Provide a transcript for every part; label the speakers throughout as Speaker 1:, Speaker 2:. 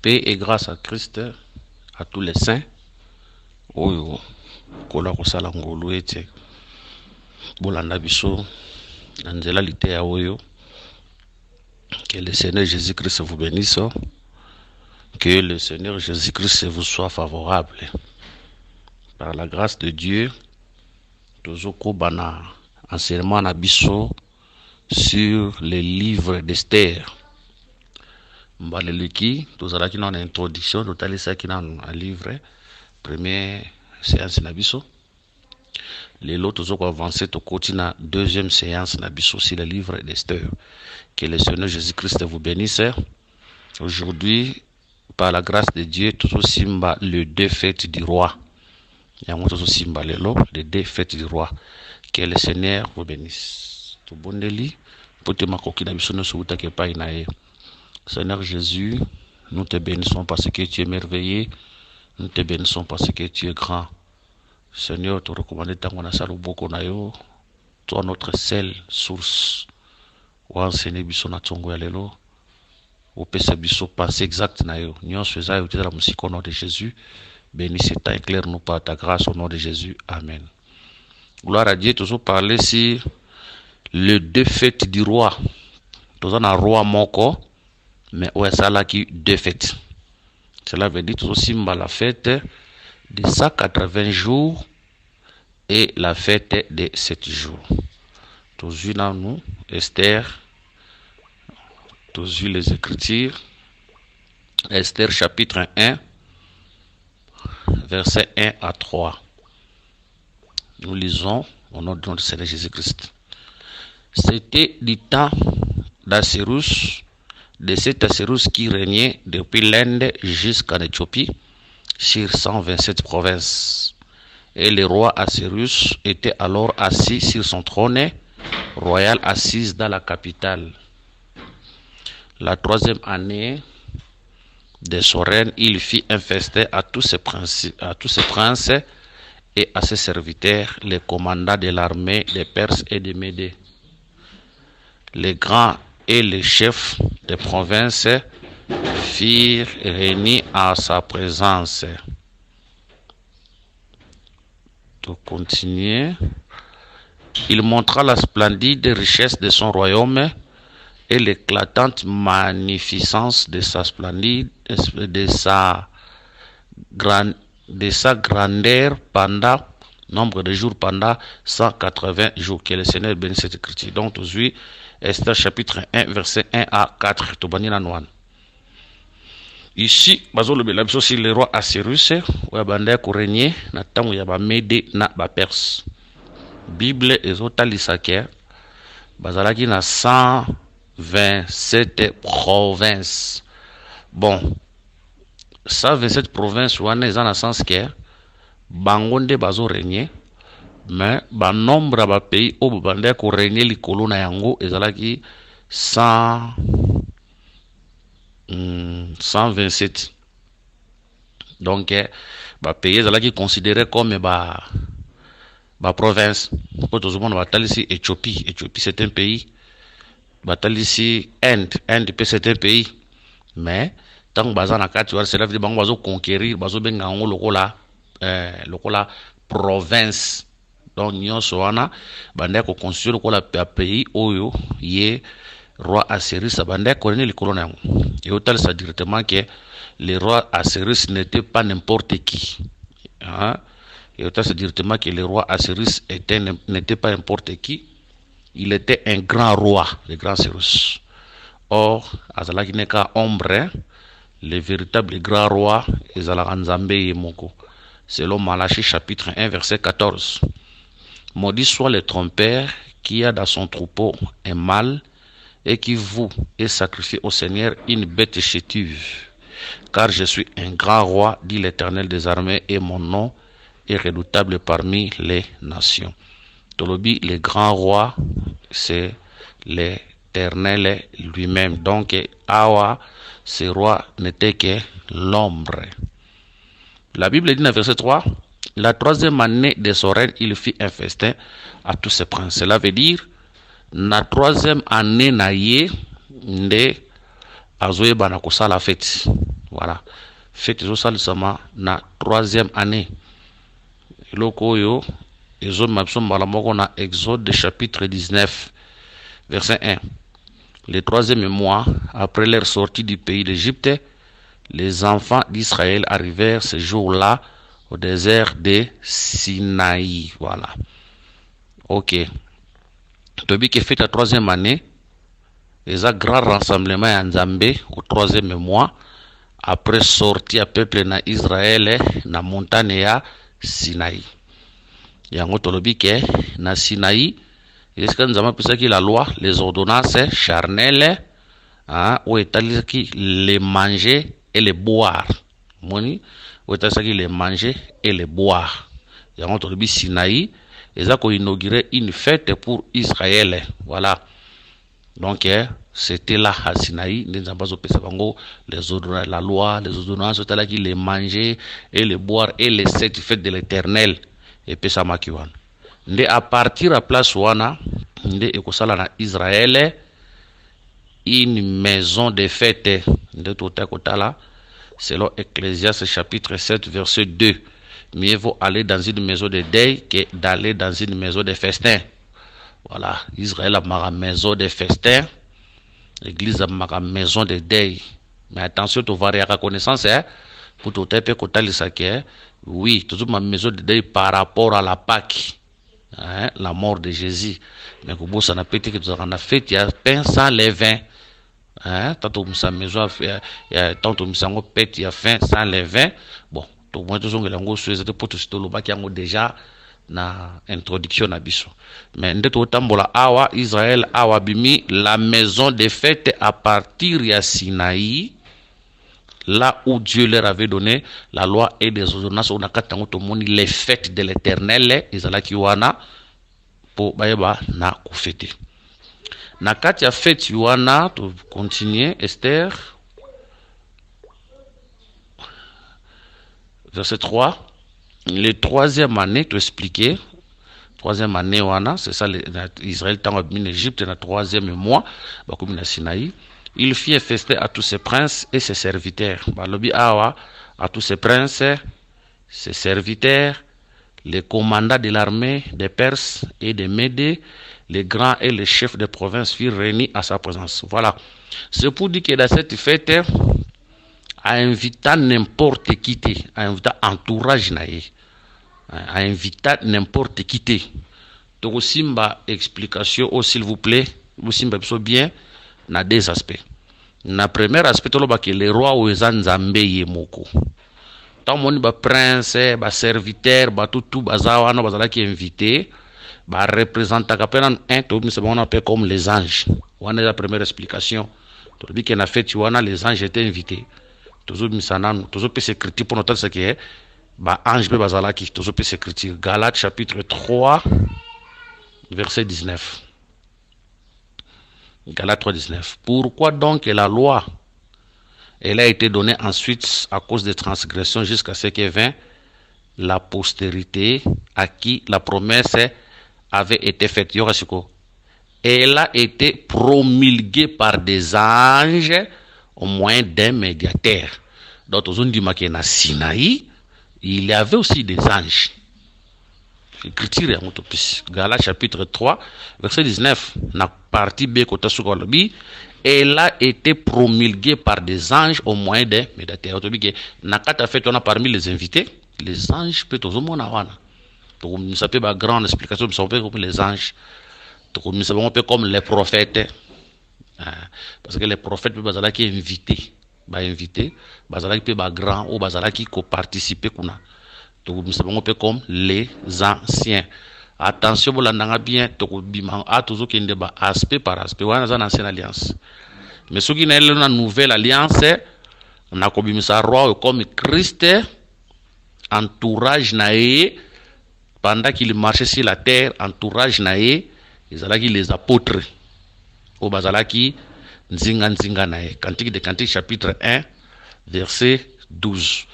Speaker 1: Paix et grâce à Christ, à tous les saints. Oyo, kola kosala ngolu ete. Bolanda biso, nanzela lite ya oyo. Que le Seigneur Jésus-Christ vous bénisse. Que le Seigneur Jésus-Christ vous soit favorable. Par la grâce de Dieu, tozoko bana enseignement na biso sur les livres d'Esther. Mbaleleki, tozalaki na introduction, totalisaki na un livre, première séance na biso. Lelo tozoko avancer tokoti na deuxième séance na biso sur le livre d'Esther. Que le Seigneur Jésus-Christ vous bénisse. Aujourd'hui, par la grâce de Dieu, tozo simba le deux fêtes du roi. Yango tozo simba lelo, le deux fêtes du roi. Que le Seigneur vous bénisse. To bondeli, pote makoki na biso no souta ke pa inae. Seigneur Jésus, nous te bénissons parce que tu es merveilleux. Nous te bénissons parce que tu es grand. Seigneur, te recommande tango na salo boko na yo. Toi notre seule source. Wa enseigner biso na tongo ya lelo. Opesa biso passé exact na yo. Nyon feza yo te la musiko au nom de Jésus. Bénis cet temps, éclaire-nous par ta grâce au nom de Jésus. Amen. Gloire à Dieu, toujours parler sur le deux fêtes du roi. Toujours un roi moko, mais ouais, ça là qui deux fêtes. Cela veut dire toujours simba la fête de 180 jours et la fête de 7 jours. Toujours dans nous, Esther, toujours les Écritures, Esther chapitre 1, versets 1 à 3. Nous lisons au nom de notre Seigneur Jésus-Christ. C'était du temps d'Assyrus, de cet Assyrus qui régnait depuis l'Inde jusqu'en Éthiopie, sur 127 provinces. Et le roi Assyrus était alors assis sur son trône royal, assis dans la capitale. La troisième année de son règne, il fit un festin à tous ses princes et à ses serviteurs, les commandants de l'armée des Perses et des Médés. Les grands et les chefs des provinces firent régner à sa présence. Pour continuer, il montra la splendide richesse de son royaume et l'éclatante magnificence de sa splendide, de sa grandeur pendant nombre de jours, pendant 180 jours. Que le Seigneur bénisse cette écriture. Donc, aujourd'hui, Esther chapitre 1, verset 1 à 4. Ici, si le roi Assyrus, ou bande ko régner na tango ya ba Médé na ba Perse. Bible ezotalisaka bazalaki na 127 provinces. Bon, 127 provinces wana eza na sens que bango nde bazo régner, mais ba nombre ba pays o bande ko régner likolo na yango ezalaki 127. Donc ba pays ezalaki considéré comme ba province. Pour tout le monde ici Éthiopie c'est un pays. Ici Inde c'est un pays. Mais tant baza na kati wa cela veut dire bango bazo conquérir, bazo benga ngo lokola province. Donc nyonso wana bande ko construire lokola pays oyo ye roi Assyrus bande ko ne likolo na yango. Et autant ça directement que le roi Assyrus n'était pas n'importe qui. Hein? Et autant c'est directement que le roi Assyrus n'était pas n'importe qui. Il était un grand roi, le grand Cyrus. Or, azalaki neka ombre, le véritable grand roi, ezalaka Nzambe Yemoko. Selon Malachie chapitre 1, verset 14. Maudit soit le trompeur qui a dans son troupeau un mâle et qui voue et sacrifie au Seigneur une bête chétive. Car je suis un grand roi, dit l'Éternel des armées, et mon nom est redoutable parmi les nations. Tolobi, le grand roi, c'est l'Éternel lui-même. Donc, Awa, ce roi n'était que l'ombre. La Bible dit dans verset 3, la troisième année de son règne, il fit un festin à tous ses princes. Cela veut dire, la troisième année na ye, nde azoyeba na kosala fête. Voilà. Fête ezosalisama na troisième année. Eloko oyo ezomema biso mbala moko na Exode chapitre 19 verset 1. Le troisième mois, après leur sortie du pays d'Égypte, les enfants d'Israël arrivèrent ce jour-là au désert de Sinaï. Voilà. Ok. Tobi qui fait la troisième année, les grand rassemblement à Nzambé au troisième mois, après sortie à peuple na Israël na montagne ya Sinaï. Yango tolobi ke na Sinaï, est-ce que nous avons pensé la loi, les ordonnances charnelles, où est les manger et les boire. Moni, où est les manger et les boire. Il y a un Sinaï, ils ont inauguré une fête pour Israël. Voilà. Donc, c'était là à Sinaï, les ordonnances, la loi, les ordonnances, les manger et les boire et les sept fêtes de l'Éternel. Et puis ça m'a nde à partir à place wana nde ekosala na Israël une maison de fête nde tota kotala selon Ecclésiaste chapitre 7 verset 2. Mieux vaut aller dans une maison de deuil que d'aller dans une maison de festin. Voilà, Israël a ma maison de festin, l'église a ma maison de deuil. Mais attention, tu vas avoir connaissance pour tout être kotali saké. Oui, toujours ma maison de deuil par rapport à la Pâque. La mort de Jésus. Mais comme ça n'a pas été que tu as fait, il y a pain sans levain. Tantôt sa maison tantôt misango pète, il y a faim sans levain. Bon, tout le monde toujours que l'ango souhaite pour tout ce qui a déjà na introduction na biso. Mais ndeto tambola awa Israël awa bimi la maison de fête à partir de Sinaï. Là où Dieu leur avait donné la loi et des ordonnances, on a les fêtes de l'Éternel, Israël wana pour baeba na kufete. Na kati ya fête wana, to continuer Esther verset 3. Le troisième année, tu expliquer. Troisième année wana, c'est ça Israël tant en Égypte dans le troisième mois, comme na Sinaï. Il fit fester à tous ses princes et ses serviteurs. Balobi awa à tous ses princes, ses serviteurs, les commandants de l'armée des Perses et des Médés, les grands et les chefs de province furent réunis à sa présence. Voilà. C'est pour dire que dans cette fête, a invité n'importe qui, a invité entourage naïe, a invité n'importe qui. Donc aussi ma explication, oh, s'il vous plaît, vous simba bien. Na deux aspects. Na premier aspect tolo ba que le roi oza nzambe ye moko. Tant moni ba prince, ba serviteur, ba tout bazawa na bazala qui invité, ba représentant kapena un to mi se on appelle comme les anges. Wana la première explication. To dit que na fête wana les anges étaient invités. Toujours mi sanan, toujours peut s'écrire pour noter ce qui est ba ange be bazala qui toujours peut s'écrire. Galates chapitre 3 verset 19. Galates 3.19. Pourquoi donc la loi, elle a été donnée ensuite à cause des transgressions jusqu'à ce que vint la postérité à qui la promesse avait été faite. Elle a été promulguée par des anges au moyen d'un médiateur. Donc, on dit que dans Sinaï, il y avait aussi des anges. Écriture Galates chapitre 3 verset 19 na partie B kota sukolobi elle a été promulguée par des anges au moyen des médiateurs. Na kata fait on a parmi les invités les anges peut tout monde wana to ça peut ba grande explication ça peut comme les anges to ça peut comme les prophètes parce que les prophètes peut bazala qui invité bazala qui peut ba grand ou bazala qui ko participer kuna. Nous savons comme les anciens. Attention, vous l'avez bien, toujours qu'il y a aspect par aspect. On a une ancienne alliance. Mais ce qui est une nouvelle alliance, on a comme ça roi comme Christ, entourage naé, pendant qu'il marchait sur la terre, entourage naé, ils allaient les apôtres. Au bazalaki, nzinga naé. Cantique de Cantique chapitre 1, verset 12.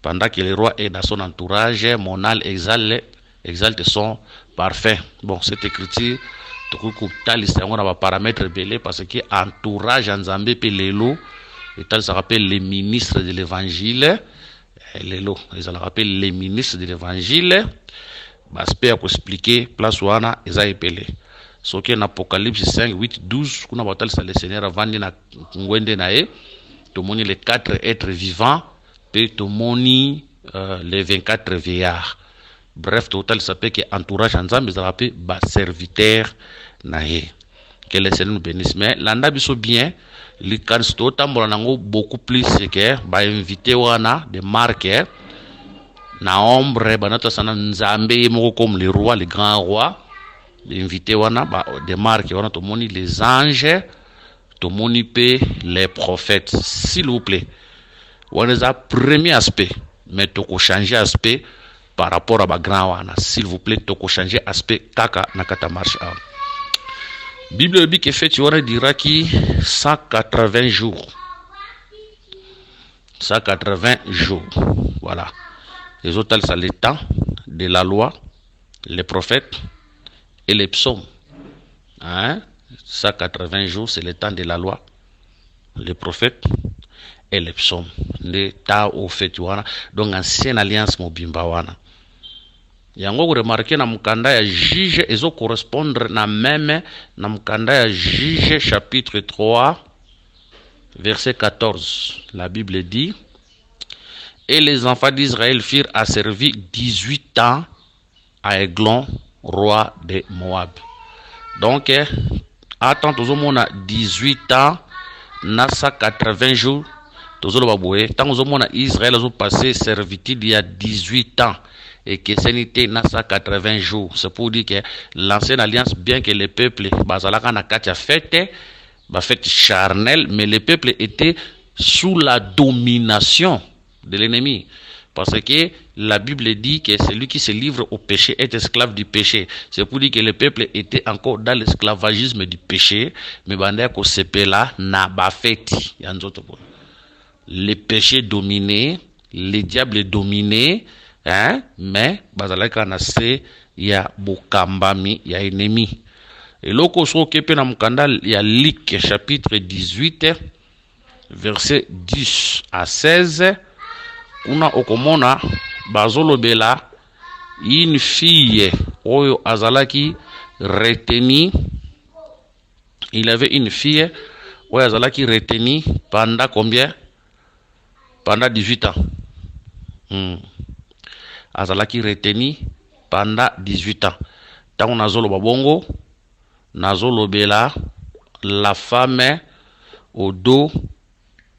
Speaker 1: Pendant que le roi est dans son entourage, mon âme exalte son parfum. Bon, cette écriture, on a paramètres belés parce que entourage en Zambé pelelo, Et tel ça rappelle les ministres de l'évangile. Les lots, ils rappellent les ministres de l'évangile. Aspect à expliquer, place ouana, ils a épelé. Ce qui est en Apocalypse 5, 8, 12, qu'on a battu le Seigneur avant de ngwende nae, tomoni les 4 êtres vivants, puis tomoni les 24 vieillards. Bref, total s'appelle que entourage ensemble, ils rappellent bas serviteur nae. Que le Seigneur nous bénisse. Mais l'anda biso bien, les cansto tambola nango beaucoup plus que ba invité wana de marques na ombre banato sana nzambe moko comme les rois, les grands rois. Invité wana ba des marques wana tomoni les anges, tomoni pe les prophètes. S'il vous plaît. Wana za premier aspect, mais toko changer aspect par rapport à ba grand wana. S'il vous plaît, toko changer aspect kaka nakata marche. Bible dit que fait tu dira qui 180 jours. 180 jours. Voilà. Les autres, c'est le temps de la loi, les prophètes et les psaumes. Hein? 180 jours, c'est le temps de la loi, les prophètes et les psaumes. Le temps au fait, donc ancienne alliance mobimba wana. Yango remarqué na mukanda ya juge ezo correspondre na même na mukanda ya juge chapitre 3 verset 14. La Bible dit: et les enfants d'Israël firent asservir 18 ans à Eglon, roi de Moab. Donc attends toujours mon 18 ans na 180 jours toujours baboué tant toujours mon Israël a passé servitude il y a 18 ans. Et que ce n'était na 180 jours. C'est pour dire que l'ancienne alliance, bien que le peuple, fête charnelle, mais le peuple était sous la domination de l'ennemi. Parce que la Bible dit que celui qui se livre au péché est esclave du péché. C'est pour dire que le peuple était encore dans l'esclavagisme du péché, mais bandeko sepela na bafeti. Le péché dominé, le diable dominé. Hein? Mais bazalaka na se ya bokambami ya ennemi. Et loko so kepe na mukanda ya Luc chapitre 18 verset 10 à 16 kuna okomona bazolobela une fille oyo azalaki retenu. Il avait une fille oyo azalaki retenu pendant combien? Pendant 18 ans. Azalaki retenu pendant 18 ans. Tant nazolo babongo, nazolo bela la femme au dos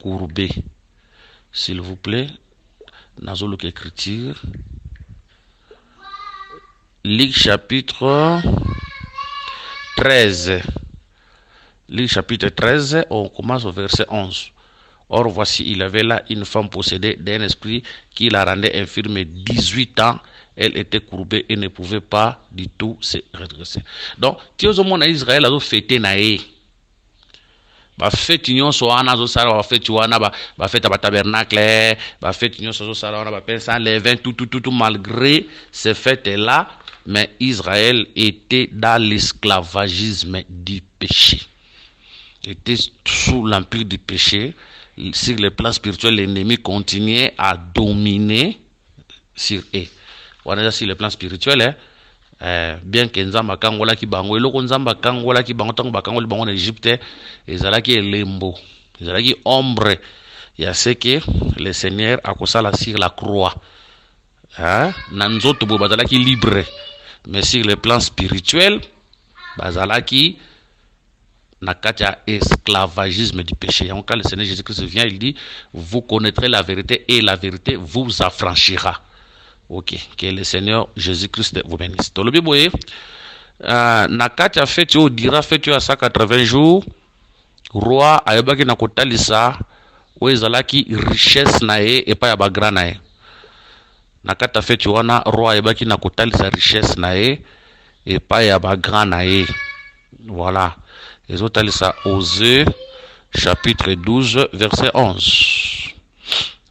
Speaker 1: courbé. S'il vous plaît, nazolo écriture. Luc chapitre 13. Luc chapitre 13, on commence au verset 11. Or, voici, il avait là une femme possédée d'un esprit qui la rendait infirme 18 ans. Elle était courbée et ne pouvait pas du tout se redresser. Donc, tu as mon Israël a fêté naé. Ba fête union so ana zo sara ba fête wana ba fête ba tabernacle, ba fête union so sara wana ba pensa les 20 tout malgré ces fêtes là, mais Israël était dans l'esclavagisme du péché. Il était sous l'empire du péché. Sur le plan spirituel, l'ennemi continuait à dominer sur eux. On est sur le plan spirituel, bien que Nzamba Kangola ki bango, eloko Nzamba Kangola ki bango tango bakangola bango en Égypte, ezalaki elembo, ezalaki ombre. Il y a ce que le Seigneur a kosala sur la croix. Nanzoto bo bazalaki libre, mais sur le plan spirituel, bazalaki nakatia esclavagisme du péché. En cas le Seigneur Jésus-Christ vient, il dit: vous connaîtrez la vérité et la vérité vous affranchira. Ok, que le Seigneur Jésus-Christ vous bénisse. Dans le Bible, nakatia fait tu dira fait tu à 180 jours. Roi ayebaki na kotalisa wezalaki richesse nae et pas ya bagra nae. Nakata fait tu wana roi ayebaki na kotalisa richesse nae et pas ya bagra nae. Voilà. Les autres, ça Osée chapitre 12 verset 11.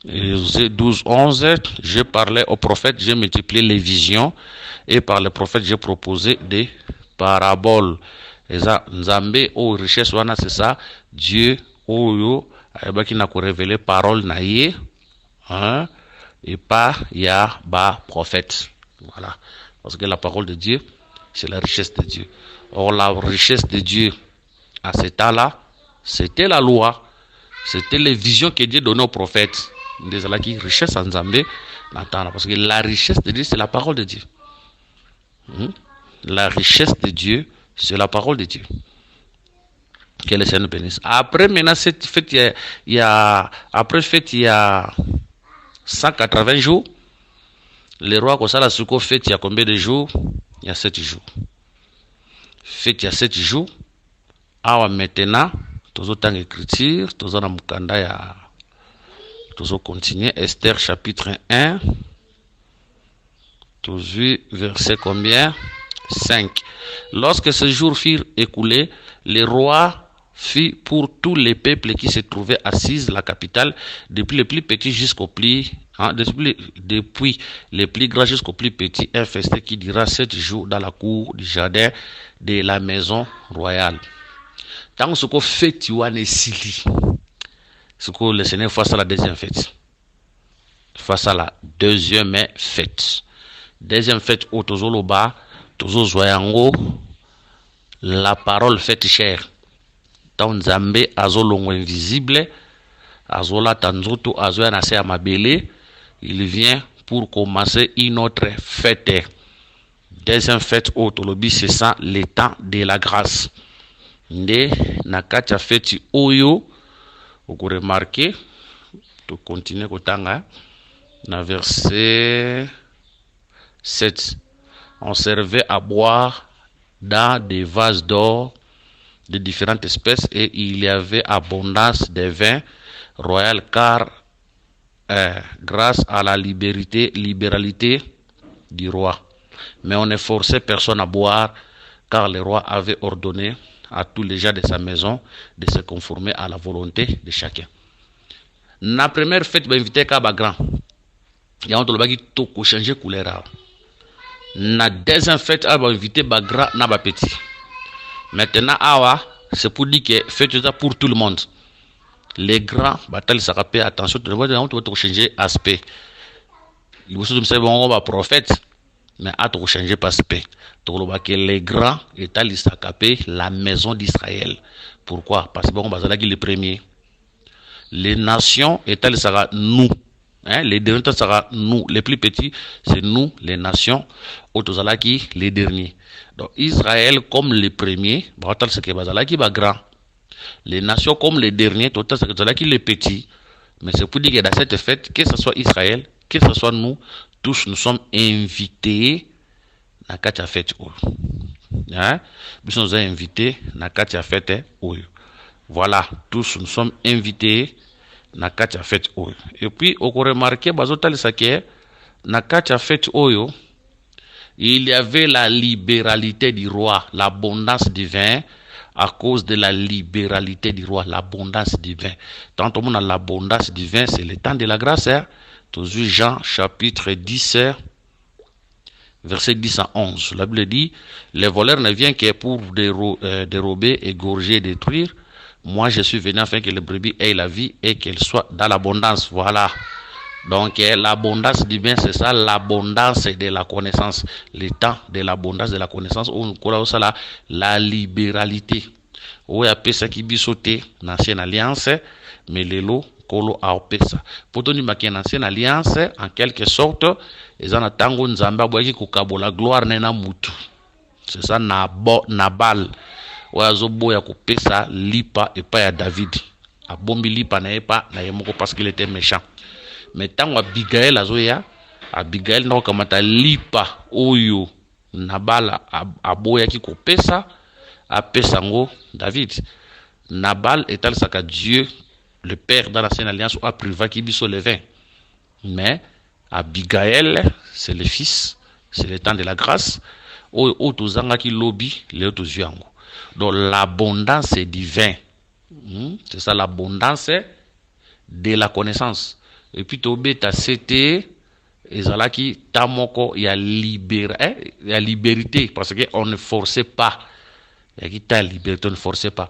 Speaker 1: Osée 12 11. Je parlais au prophète, j'ai multiplié les visions et par le prophète j'ai proposé des paraboles. Et ça Nzambe aux richesses wana c'est ça, Dieu oyo ayebaki na ko révéler parole na ye, hein, et pas ya ba prophète. Voilà, parce que la parole de Dieu, c'est la richesse de Dieu. Or la richesse de Dieu à ce temps-là, c'était la loi, c'était les visions que Dieu donnait aux prophètes. Désolé, qui richesse en Zambé, parce que la richesse de Dieu, c'est la parole de Dieu. La richesse de Dieu, c'est la parole de Dieu. Que le Seigneur nous bénisse. Après, maintenant, cette fête, il y a 180 jours. Le roi Kosala Suko fête, il y a combien de jours? Il y a 7 jours. Fête, il y a 7 jours. Alors maintenant, tous autant écriture, tous en mukanda ya, tous continuer. Esther chapitre 1, tous verset combien? 5. Lorsque ces jours furent écoulés, le roi fit pour tous les peuples qui se trouvaient assis la capitale, depuis les plus petits jusqu'aux plus, depuis les plus grands jusqu'aux plus petits, un festin qui dura 7 jours dans la cour du jardin de la maison royale. Tant ce qu'on fait, tu vois, ce que le Seigneur face à la deuxième fête. Face à la deuxième fête. Deuxième fête, au Tozoloba, Tozozoyango, la parole faite chère. Tant Nzambe, Azolongo invisible, Azola Tanzoto, Azoya à Mabele, il vient pour commencer une autre fête. Deuxième fête, au Tolobi, c'est ça, le temps de la grâce. Nde nakati ya feti oyo uko remarquer to continuer kotanga na verset 7. On servait à boire dans des vases d'or de différentes espèces et il y avait abondance de vin royal car grâce à la libéralité du roi. Mais on ne forçait personne à boire car le roi avait ordonné à tous les gens de sa maison de se conformer à la volonté de chacun. La première fête, je invité Kaba grand. Il y a un tout qui changer couleur. La deuxième fête, je invité Bagra na ba petit. Maintenant, c'est pour dire que fête ça pour tout le monde. Les grands, bataille ça rappelle attention, tu dois changer aspect. Il faut se dire on va prophète. Mais à trop changer pas aspect. Que les grands état l'isakapé la maison d'Israël. Pourquoi? Parce que bon bazalaki les premiers. Les nations état l'isaka nous. Hein? Les derniers sera nous. Les plus petits, c'est nous, les nations. Otozalaki les derniers. Donc Israël comme les premiers, batal c'est que bazalaki ba grand. Les nations comme les derniers, total c'est que bazalaki les petits. Mais c'est pour dire que dans cette fête, que ce soit Israël, que ce soit nous, tous nous sommes invités na katia fête oyo. Hein? Nous sommes invités na katia fête oyo. Voilà, tous nous sommes invités na katia fête oyo. Et puis on remarqué bazotali saké na katia fête oyo, il y avait la libéralité du roi, l'abondance du vin à cause de la libéralité du roi, l'abondance du vin. Tant on a l'abondance du vin, c'est le temps de la grâce. Hein? Toujours Jean chapitre 10, verset 10 à 11. La Bible dit, les voleurs ne viennent que pour dérober, égorger, détruire. Moi, je suis venu afin que les brebis aient la vie et qu'elles soient dans l'abondance. Voilà. Donc, l'abondance du bien, c'est ça, l'abondance de la connaissance. Le temps de l'abondance de la connaissance, on connaît ça là, la libéralité. Oui, après ça qui bisoté, l'ancienne alliance, mais les lots, kolo a opesa. Pour donner ma ancienne alliance, en quelque sorte, ils en attendent Nzamba boyaki kukabola gloire nena mutu. C'est ça, Nabal. Oyazo boya kupesa lipa et pas ya David. A bombi lipa na epa na yemoko parce qu'il était méchant. Mais tant Abigail azoya, Abigail na kamata lipa oyo Nabal a boyaki kupesa a pesango David. Nabal est al saka Dieu le père dans l'ancienne alliance a privé qui biso le vin. Mais Abigail, c'est le fils, c'est le temps de la grâce. Otozanga qui lobby, les otozuango. Donc l'abondance est divin. C'est ça l'abondance de la connaissance. Et puis tobeta c'était ezalaki tamoko ya liberté parce que on ne forçait pas. Il y a qui ta liberté, on ne forçait pas.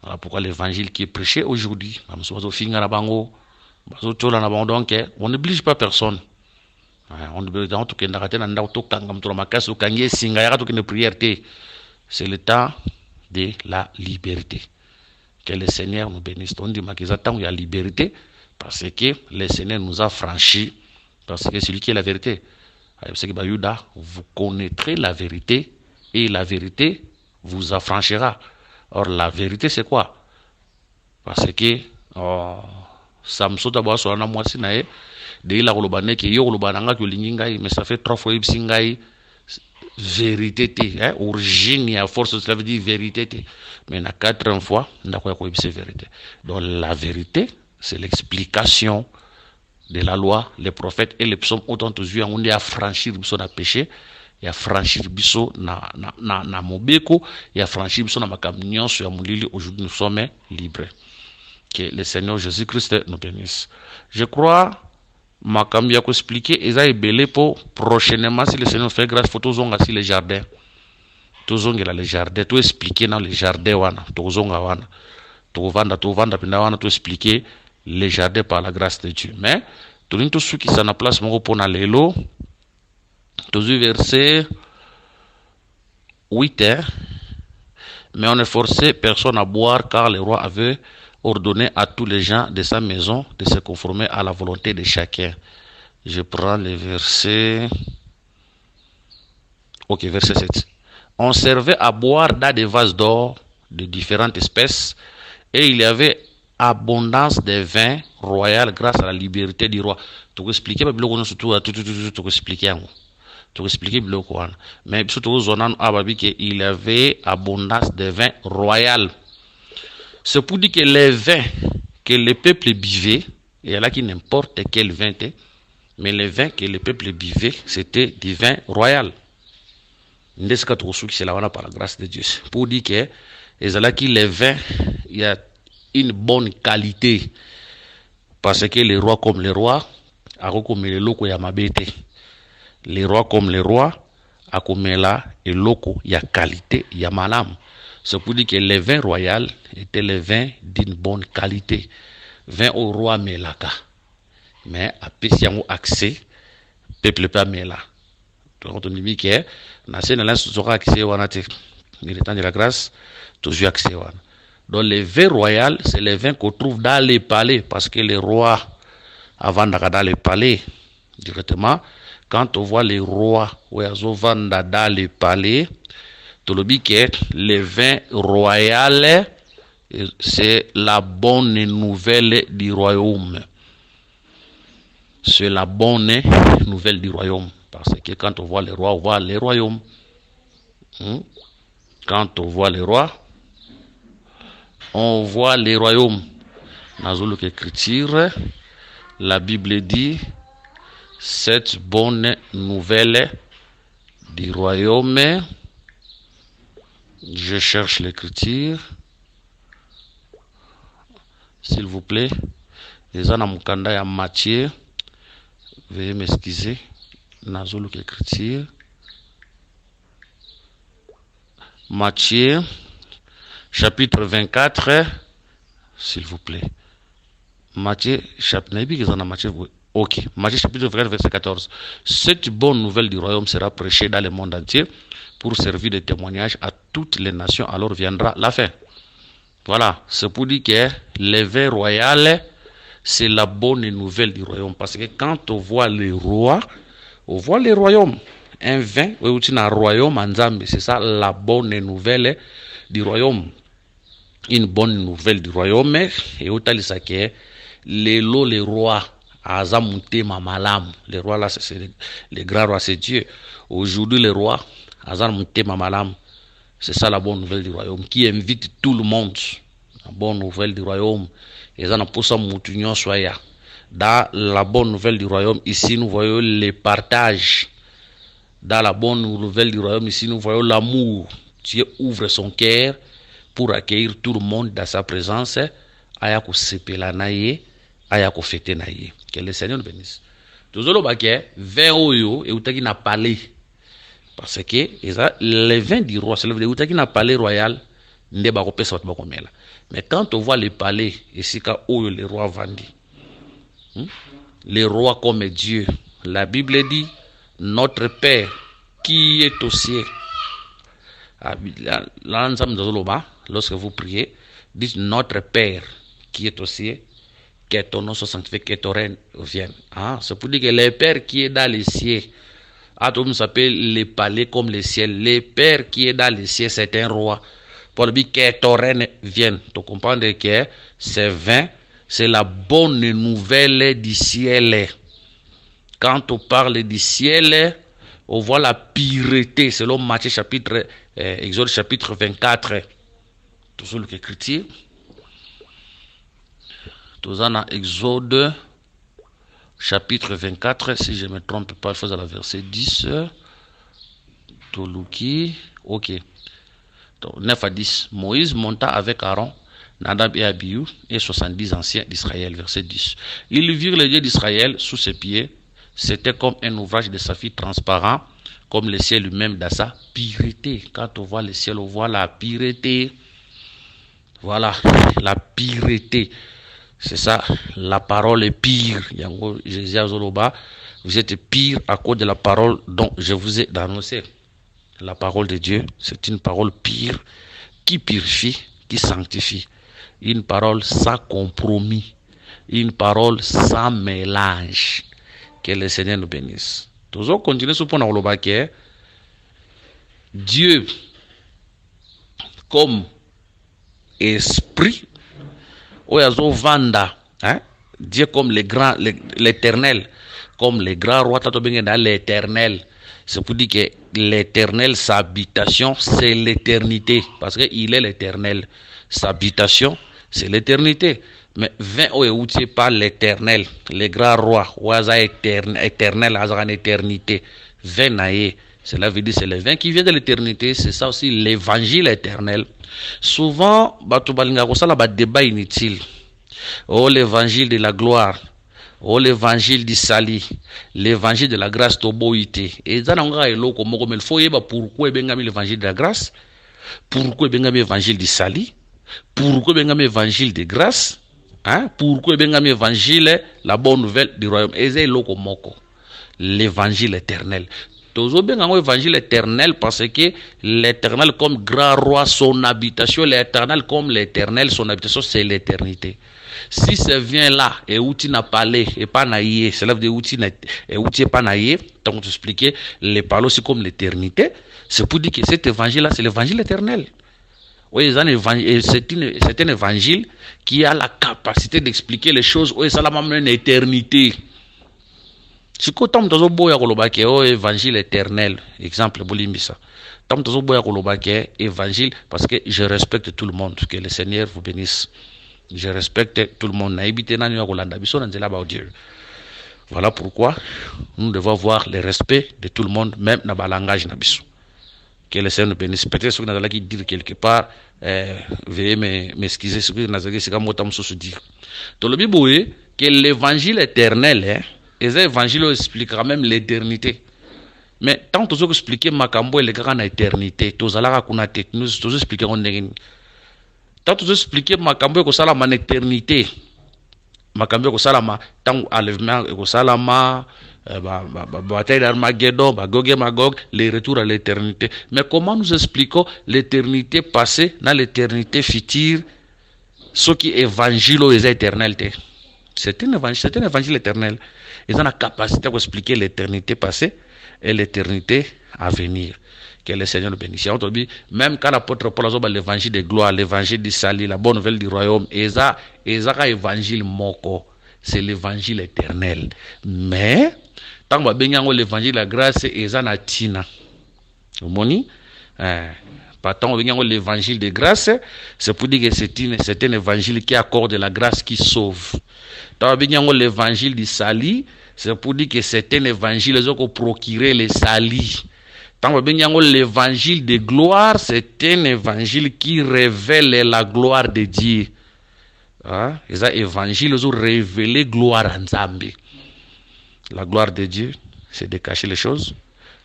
Speaker 1: Voilà pourquoi l'évangile qui est prêché aujourd'hui, donc, on n'oblige pas personne. C'est le temps de la liberté. Que le Seigneur nous bénisse. On dit qu'il y a liberté parce que le Seigneur nous a franchis, parce que c'est lui qui est la vérité. Vous connaîtrez la vérité et la vérité vous affranchira. Or, la vérité, c'est quoi? Parce que Samson d'abord sur un mois sinae de la golobane qui yo golobana que lingai mais ça fait 3 fois ibsingai vérité hein origine à force cela veut dire vérité mais na 4 fois ndako ko ibse vérité. Donc la vérité c'est l'explication de la loi, les prophètes et les psaumes autant tous on dit à franchir biso na péché et à franchir biso na mobeko et à franchir biso na makamnyon sur mulili. Aujourd'hui nous sommes libres. Que le Seigneur Jésus-Christ nous bénisse. Je crois, ma cambia ko expliquer, et ça est belé pour prochainement, si le Seigneur fait grâce, faut toujours si les jardins. Toujours les jardins, tout expliquer dans les jardins, wana, toujours wana. Tout vanda, pinda wana, tout expliquer les jardins par la grâce de Dieu. Mais, tout ceux qui sont en place, mon pour l'élo, toujours verset 8, mais on est forcé personne à boire car le roi avait ordonné à tous les gens de sa maison de se conformer à la volonté de chacun. Je prends le verset. Ok, verset 7. On servait à boire dans des vases d'or de différentes espèces et il y avait abondance de vin royal grâce à la liberté du roi. Tu peux expliquer, mais tu peux expliquer. Tu peux expliquer, mais il y avait abondance de vin royal. C'est pour dire que les vins que le peuple buvait, et là qui n'importe quel vin, mais les vins que le peuple buvait, c'était du vin royal. C'est là par la grâce de Dieu. Pour dire que les vins, il y a une bonne qualité. Parce que les rois comme les rois, les rois comme les rois, et loko, il y a qualité, il y a malam. C'est pour dire que les vins royaux étaient les vins d'une bonne qualité. Vin au roi Melaka. Mais à Pessiamo accès, peuple pas Mela. Donc on dit que nation dans sera accès au temps de la grâce, toujours accès. Donc les vins royaux, c'est les vins qu'on trouve dans les palais, parce que les rois, avant d'aller dans les palais, directement, quand on voit les rois, dans les palais, les vins royaux, c'est la bonne nouvelle du royaume. C'est la bonne nouvelle du royaume. Parce que quand on voit les rois, on voit les royaumes. Quand on voit les rois, on voit les royaumes. Dans l'écriture, la Bible dit cette bonne nouvelle du royaume. Je cherche l'écriture. S'il vous plaît. Les anamukanda ya Matthieu. Veuillez m'excuser. Nazolo l'écriture. Matthieu, chapitre 24. S'il vous plaît. Matthieu, chapitre. Ok. Matthieu, chapitre 24, verset 14. Cette bonne nouvelle du royaume sera prêchée dans le monde entier pour servir de témoignage à toutes les nations, alors viendra la fin. Voilà, c'est pour dire que le vin royal, c'est la bonne nouvelle du royaume. Parce que quand on voit les rois, on voit les royaumes. Un vin, un royaume en Zambie, c'est ça la bonne nouvelle du royaume. Une bonne nouvelle du royaume, et au talisa que les rois, Azamunte Mamalam, les rois là, c'est les grands rois, c'est Dieu. Aujourd'hui, les rois, c'est ça la bonne nouvelle du royaume qui invite tout le monde. La bonne nouvelle du royaume. Et ça n'a pas ça soya. Dans la bonne nouvelle du royaume, ici nous voyons les partages. Dans la bonne nouvelle du royaume, ici nous voyons l'amour. Dieu ouvre son cœur pour accueillir tout le monde dans sa présence. Ayako sepela naye, ayako fete naye. Que le Seigneur nous bénisse. Toujours le baquet, vers Oyo et Outaki n'a parlé. Parce que les vins du roi, c'est le qui n'a palais royal, Mais quand on voit les palais, ici, où les rois vendent, les rois comme Dieu, la Bible dit, notre Père qui est au ciel. Lorsque vous priez, dites notre Père qui est au ciel, que ton nom soit sanctifié, que ton règne vienne. C'est pour dire que le Père qui est dans les cieux, tout le monde s'appelle les palais comme les ciels. Le Père qui est dans les cieux, c'est un roi. Pour dire que ton règne vienne. Tu comprends que c'est vain, c'est la bonne nouvelle du ciel. Quand on parle du ciel, on voit la pureté, selon Matthieu chapitre, Exode chapitre 24. Toujours l'écriture. Tout en Exode chapitre 24, si je ne me trompe pas, il faut à la verset 10. Toluki, ok. Donc, 9 à 10. Moïse monta avec Aaron, Nadab et Abihu et 70 anciens d'Israël, verset 10. Ils virent le Dieu d'Israël sous ses pieds. C'était comme un ouvrage de saphir transparent, comme le ciel lui-même dans sa pureté. Quand on voit le ciel, on voit la pureté. Voilà, la pureté. C'est ça, la parole est pire. Vous êtes pire à cause de la parole dont je vous ai annoncé. La parole de Dieu, c'est une parole pire qui purifie, qui sanctifie. Une parole sans compromis. Une parole sans mélange. Que le Seigneur nous bénisse. Toujours continuer ce point dans le Dieu, comme esprit, Dieu comme l'éternel, comme les grands rois, dans l'éternel. C'est pour dire que l'éternel, sa habitation, c'est l'éternité. Parce qu'il est l'éternel. Sa habitation, c'est l'éternité. Mais 20 ou pas l'éternel, les grands rois, éternel, en éternité. 20 naïe. Cela veut dire c'est le 20 qui vient de l'éternité. C'est ça aussi l'évangile éternel. Souvent, il débat inutile. Oh, l'évangile de la gloire. Oh, l'évangile du sali. L'évangile de la grâce toboïté. Et ça, il faut savoir pourquoi l'évangile de la grâce. Pourquoi l'évangile du sali. Pourquoi l'évangile de grâce. Pourquoi l'évangile, la bonne nouvelle du royaume. Et c'est l'évangile éternel. Toujours bien l'évangile éternel parce que l'éternel comme grand roi, son habitation, l'éternel comme l'éternel, son habitation, c'est l'éternité. Si ça vient là, et où tu n'as parlé, et pas naïe, cela veut dire où tu n'es pas naïe, donc tu expliquais, les paroles aussi comme l'éternité, c'est pour dire que cet évangile-là, c'est l'évangile éternel. Oui, c'est un évangile qui a la capacité d'expliquer les choses, oui, ça a même une éternité. Si tu as évangile éternel, exemple, Bolimbisa. Évangile, parce que je respecte tout le monde, que le Seigneur vous bénisse. Je respecte tout le monde. Voilà pourquoi nous devons avoir le respect de tout le monde, même dans le langage. Que le Seigneur nous bénisse. Peut-être que vous avez dire quelque part, veuillez m'excuser ce que vous avez dit. Dans le Bible, que l'évangile éternel, et cet évangile expliquera même l'éternité. Mais tant que vous expliquez Makambo et les grands éternité, tous nous expliquerons. Tant que vous expliquez Makambo et Salama en éternité, Makambo et Salama, tant enlèvement et Salama, bataille d'Armageddon, Gog et Magog, les retours à l'éternité. Mais comment nous expliquons l'éternité passée dans l'éternité future, ce qui est évangile aux éternels? C'est un évangile éternel. Ils ont la capacité d'expliquer l'éternité passée et l'éternité à venir. Que le Seigneur nous bénisse. Même quand l'apôtre Paul a l'évangile de gloire, l'évangile du salut, la bonne nouvelle du royaume, ils ont l'évangile moko. C'est l'évangile éternel. Mais, tant que l'évangile de la grâce, ils ont la tina. Vous voyez? Partant l'évangile de grâce, c'est pour dire que c'est un évangile qui accorde la grâce qui sauve. Tant que l'évangile du salut, c'est pour dire que c'est un évangile qui procure le salut. Tant que l'évangile de gloire, c'est un évangile qui révèle la gloire de Dieu. Les évangiles ont révélé gloire en Zambie. La gloire de Dieu, c'est de cacher les choses.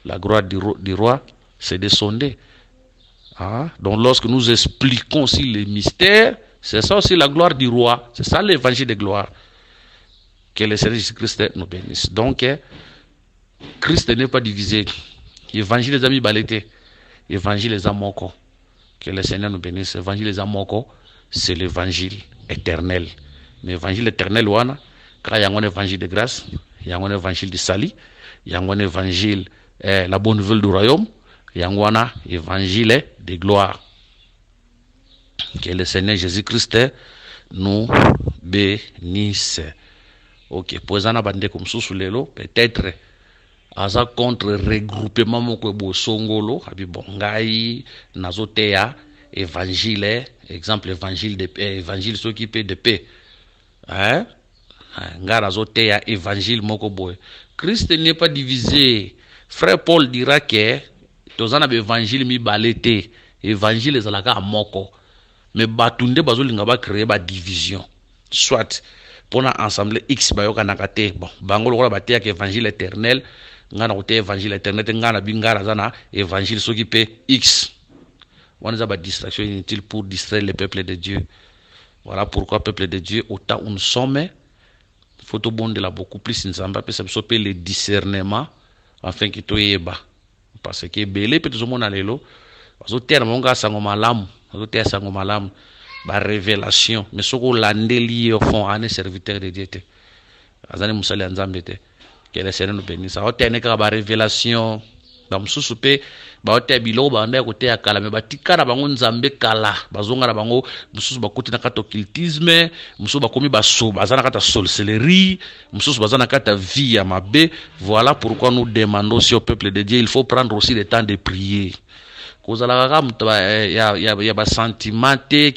Speaker 1: La gloire du roi, c'est de sonder. Hein? Donc lorsque nous expliquons aussi les mystères, c'est ça aussi la gloire du roi. C'est ça l'évangile de gloire. Que le Seigneur Jésus-Christ nous bénisse. Donc, Christ n'est pas divisé. Évangile les amis balete. Évangile les amoko. Que le Seigneur nous bénisse. Évangile les amoko, c'est l'évangile éternel. Mais l'évangile éternel, wana, quand il y a un évangile de grâce, il y a un évangile de salut, il y a un évangile, la bonne nouvelle du royaume, il y a un évangile de gloire. Que le Seigneur Jésus-Christ nous bénisse. Ok, posana bande comme sous lelo, peut-être aza contre regroupement moko bosongolo, habi bongai nazotea évangile, exemple évangile de paix, évangile ceux qui paient de paix. Hein? Ngara zotea évangile moko boy. Christ n'est pas divisé. Frère Paul dira que tozana be évangile mi balete, évangile ezalaka moko. Mais batunde bazolinga ba créer ba division. Soit pour ensemble X bayoka nakate bon bangolo ko batea que évangile éternel ngana kote évangile éternel ngana bingara zana évangile soki pe X. On a ba distraction inutile pour distraire le peuple de Dieu. Voilà pourquoi peuple de Dieu autant où nous sommes faut tout bon de la beaucoup plus nzamba pe ça peut le discernement afin que to yeba parce que belé peut tout monde alelo bazo terme monga sango malamu bazo terme sango malamu ba révélation mais soko landeli au fond un serviteur de Dieu te azane musali nzambe te que le Seigneur nous bénisse au terme ka ba révélation ba mususu pe ba ote bilo ba nda ko te akala me batika na bango nzambe kala bazonga na bango mususu bakoti na kata occultisme mususu bakomi baso bazana kata sorcellerie mususu bazana kata vie ya mabe. Voilà pourquoi nous demandons aussi au peuple de Dieu il faut prendre aussi le temps de prier. Kozala kaka mutu ya ba sentiment te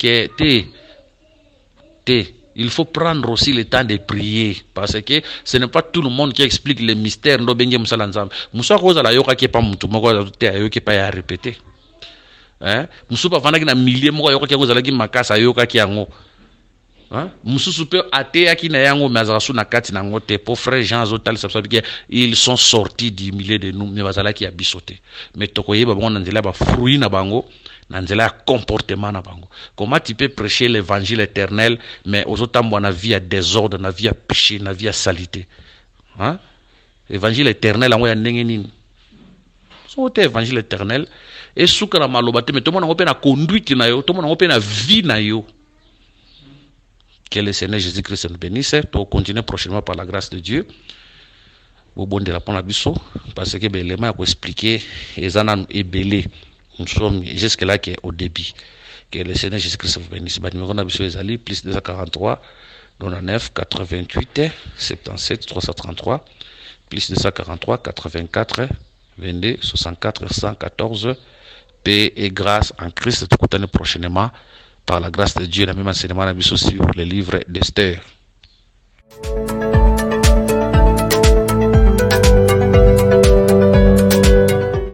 Speaker 1: il faut prendre aussi le temps de prier parce que ce n'est pas tout le monde qui explique les mystères ndo benge musala nzambe musa kozala yoka ke pa mutu moko te ayoke pa ya répéter hein musu pa vanda ki na millier moko yoka ke kozala ki makasa yoka ki yango hein mususu pe ate aki na yango mazaka su na kati na ngote pour frère Jean Zotal ça que ils sont sortis du milieu de nous mais bazala ki ya bisote mais tokoyeba bango na nzela ba fruit na bango na nzela ya comportement na bango. Comment tu peux prêcher l'évangile éternel mais aux autres temps na vie à désordre, na vie à péché, na vie à saleté. Hein? Évangile éternel en ya ndenge nini? So te évangile éternel et soukara maloba te mais tout le monde a na conduite na yo, tout le monde a na vie na yo. Que le Seigneur Jésus-Christ nous bénisse. On continue prochainement par la grâce de Dieu. Au bon de la pon biso parce que l'élément pour expliquer les anan est belé. Nous sommes jusque là qui est au débit. Que le Seigneur Jésus-Christ vous bénisse. Numéro na biso ezali plus 243 99 88 77 333 plus 243 84 22 64 114 paix et grâce en Christ. Tout prochainement par la grâce de Dieu, la même enseignement sur le livre d'Esther.